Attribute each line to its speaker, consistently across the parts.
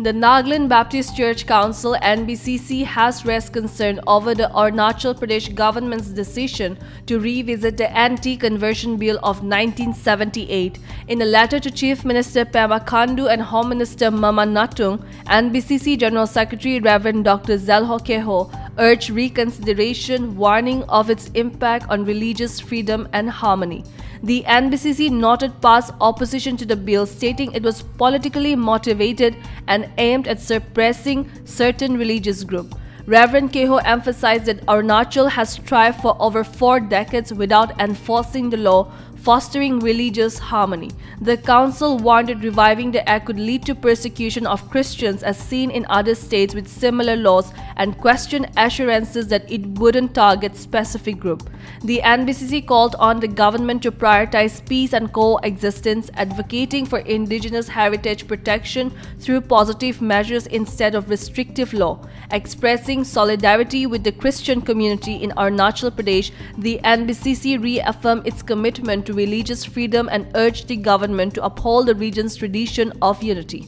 Speaker 1: The Nagaland Baptist Church Council (NBCC) has raised concern over the Arunachal Pradesh government's decision to revisit the Anti-Conversion Bill of 1978. In a letter to Chief Minister Pema Khandu and Home Minister Mama Natung, NBCC General Secretary Reverend Dr. Zelho Keho urged reconsideration, warning of its impact on religious freedom and harmony. The NBCC noted past opposition to the bill, stating it was politically motivated and aimed at suppressing certain religious groups. Reverend Keho emphasized that Arunachal has strived for over 4 decades without enforcing the law, fostering religious harmony. The council warned that reviving the act could lead to persecution of Christians as seen in other states with similar laws, and questioned assurances that it wouldn't target specific group. The NBCC called on the government to prioritize peace and coexistence, advocating for indigenous heritage protection through positive measures instead of restrictive law. Expressing solidarity with the Christian community in Arunachal Pradesh, the NBCC reaffirmed its commitment to religious freedom and urged the government to uphold the region's tradition of unity.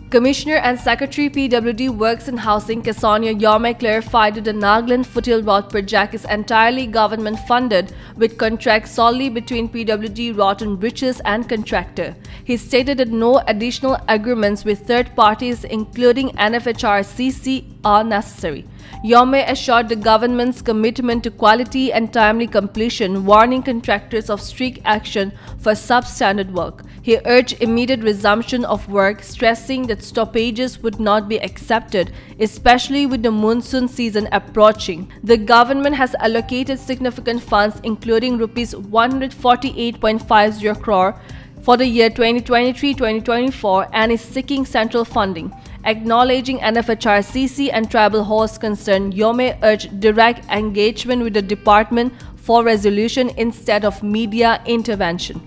Speaker 1: Commissioner and Secretary PWD Works and Housing Kesonia Yome clarified that the Nagaland Foothill Road project is entirely government funded, with contracts solely between PWD Road and Bridges and contractor. He stated that no additional agreements with third parties including NFHRCC are necessary. Yome assured the government's commitment to quality and timely completion, warning contractors of strict action for substandard work. He urged immediate resumption of work, stressing that stoppages would not be accepted, especially with the monsoon season approaching. The government has allocated significant funds, including Rs 148.50 crore for the year 2023-2024, and is seeking central funding. Acknowledging NFHRCC and tribal host concern, Yome urged direct engagement with the department for resolution instead of media intervention.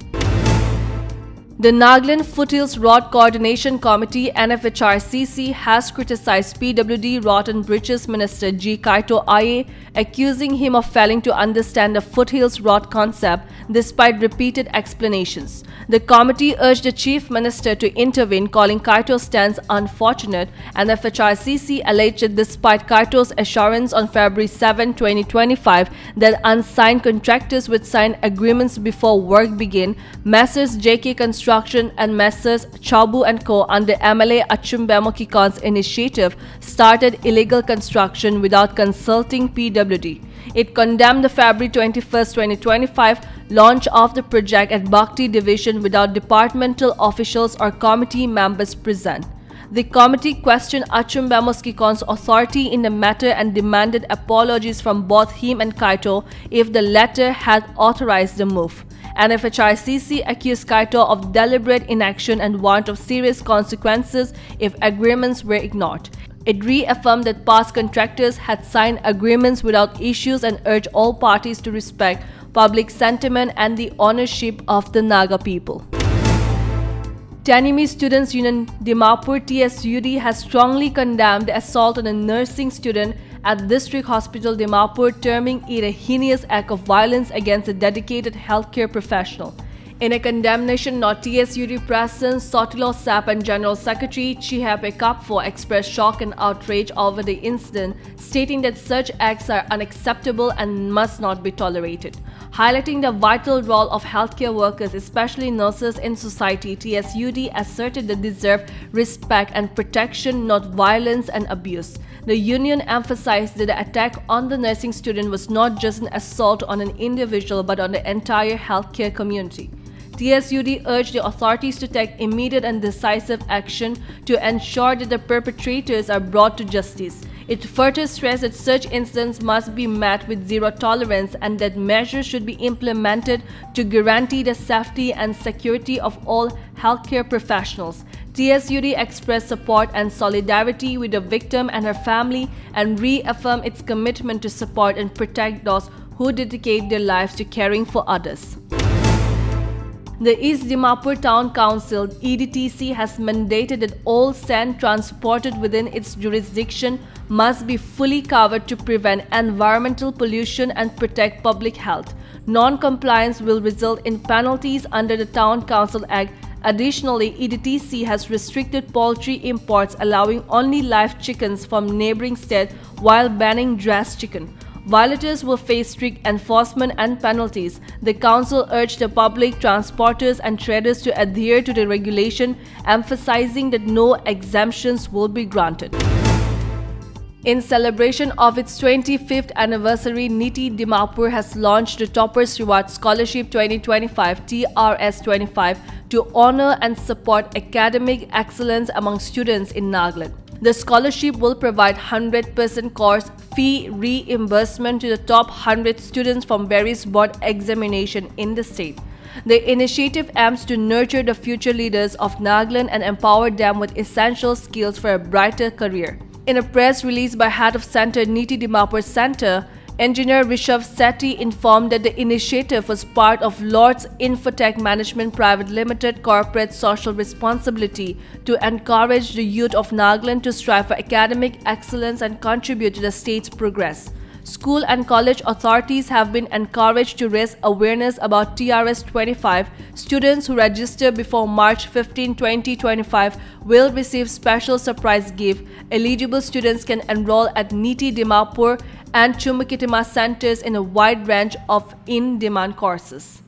Speaker 1: The Nagaland Foothills Road Coordination Committee (NFHRCC) has criticized PWD Road and Bridges Minister G. Kaito Aye, accusing him of failing to understand the Foothills Road concept despite repeated explanations. The committee urged the Chief Minister to intervene, calling Kaito's stance unfortunate. NFHRCC alleged that despite Kaito's assurance on February 7, 2025 that unsigned contractors would sign agreements before work began, Messrs. JK Construction and Messrs. Chabu and Co. under MLA Achumbemo Kikon's initiative started illegal construction without consulting PWD. It condemned the February 21, 2025 launch of the project at Bhakti Division without departmental officials or committee members present. The committee questioned Achumbemo Kikon's authority in the matter and demanded apologies from both him and Kaito if the latter had authorized the move. NFHRCC accused Kaito of deliberate inaction and warned of serious consequences if agreements were ignored. It reaffirmed that past contractors had signed agreements without issues and urged all parties to respect public sentiment and the ownership of the Naga people. Tanimi Students Union Dimapur TSUD has strongly condemned the assault on a nursing student at District Hospital Dimapur, terming it a heinous act of violence against a dedicated healthcare professional. In a condemnation note, TSUD President Sotilo Sap and General Secretary Chihape Kapfo expressed shock and outrage over the incident, stating that such acts are unacceptable and must not be tolerated. Highlighting the vital role of healthcare workers, especially nurses in society, TSUD asserted they deserve respect and protection, not violence and abuse. The union emphasized that the attack on the nursing student was not just an assault on an individual but on the entire healthcare community. TSUD urged the authorities to take immediate and decisive action to ensure that the perpetrators are brought to justice. It further stressed that such incidents must be met with zero tolerance and that measures should be implemented to guarantee the safety and security of all healthcare professionals. TSUD expressed support and solidarity with the victim and her family and reaffirmed its commitment to support and protect those who dedicate their lives to caring for others. The East Dimapur Town Council (EDTC) has mandated that all sand transported within its jurisdiction must be fully covered to prevent environmental pollution and protect public health. Non-compliance will result in penalties under the Town Council Act Additionally, EDTC has restricted poultry imports, allowing only live chickens from neighboring states while banning dressed chicken. Violators will face strict enforcement and penalties. The council urged the public, transporters and traders to adhere to the regulation, emphasizing that no exemptions will be granted. In celebration of its 25th anniversary, NITI Dimapur has launched the Toppers Reward Scholarship 2025 (TRS25) to honor and support academic excellence among students in Nagaland. The scholarship will provide 100% course fee reimbursement to the top 100 students from various board examinations in the state. The initiative aims to nurture the future leaders of Nagaland and empower them with essential skills for a brighter career. In a press release by Head of Center NITI Dimapur Center, Engineer Rishabh Sethi informed that the initiative was part of Lord's Infotech Management Private Limited corporate social responsibility to encourage the youth of Nagaland to strive for academic excellence and contribute to the state's progress. School and college authorities have been encouraged to raise awareness about TRS25. Students who register before March 15, 2025 will receive special surprise gift. Eligible students can enroll at NITI Dimapur and Chumakitima centers in a wide range of in-demand courses.